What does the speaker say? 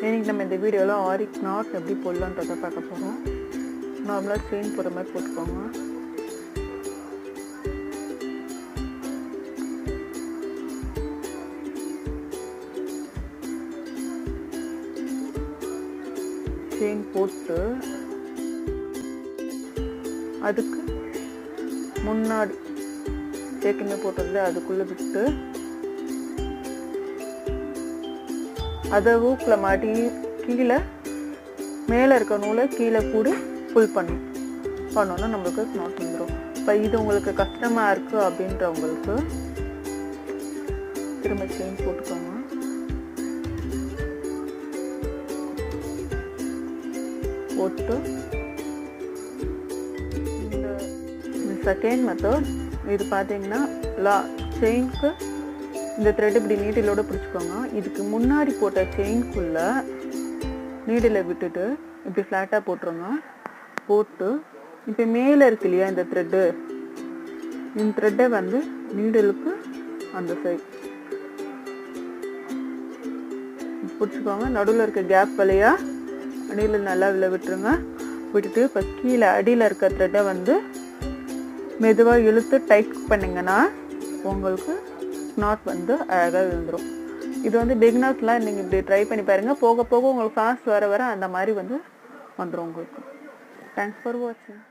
இன்னைக்கு நம்ம இந்த வீடியோவில் ஆரி நாட் எப்படி போடலான்றதை பார்க்க போகிறோம். நார்மலாக செயின் போடுற மாதிரி போட்டுக்கோங்க. செயின் போட்டு அதுக்கு முன்னாடி ஏற்கனவே போட்டதில் அதுக்குள்ளே விட்டு அதை ஊக்கில் மாட்டி கீழே மேலே இருக்க நூலை கீழே கூடி புல் பண்ணோன்னா நம்மளுக்கு நாட் வந்துடும். இப்போ இது உங்களுக்கு கஷ்டமாக இருக்குது அப்படின்றவங்களுக்கு திரும்ப செயின் போட்டுக்கோங்க. போட்டு இந்த செகண்ட் மெத்தட் இது பார்த்தீங்கன்னா செயினுக்கு இந்த த்ரெட் இப்படி நீடிலோட பிடிச்சிக்கோங்க. இதுக்கு முன்னாடி போட்ட செயின்குள்ளே நீடில் விட்டுட்டு இப்படி ஃப்ளாட்டாக போட்டுருங்க. போட்டு இப்போ மேலே இருக்கு இல்லையா இந்த த்ரெட்டை வந்து நீடலுக்கு அந்த சைட் பிடிச்சிக்கோங்க. நடுவில் இருக்க கேப் வழியா அடியில் நல்லா விட்டுருங்க. விட்டுட்டு இப்போ கீழே அடியில் இருக்க த்ரெட்டை வந்து மெதுவாக இழுத்து டைட் பண்ணிங்கன்னா உங்களுக்கு நாட் வந்து அழகாக விழுந்துடும். இது வந்து பிகினர்ஸ்லாம் நீங்கள் இப்படி ட்ரை பண்ணி பாருங்கள். போக போக உங்களுக்கு ஃபாஸ்ட் வர அந்த மாதிரி வந்து வந்துடும் உங்களுக்கு. தேங்க்ஸ் ஃபார் வாட்சிங்.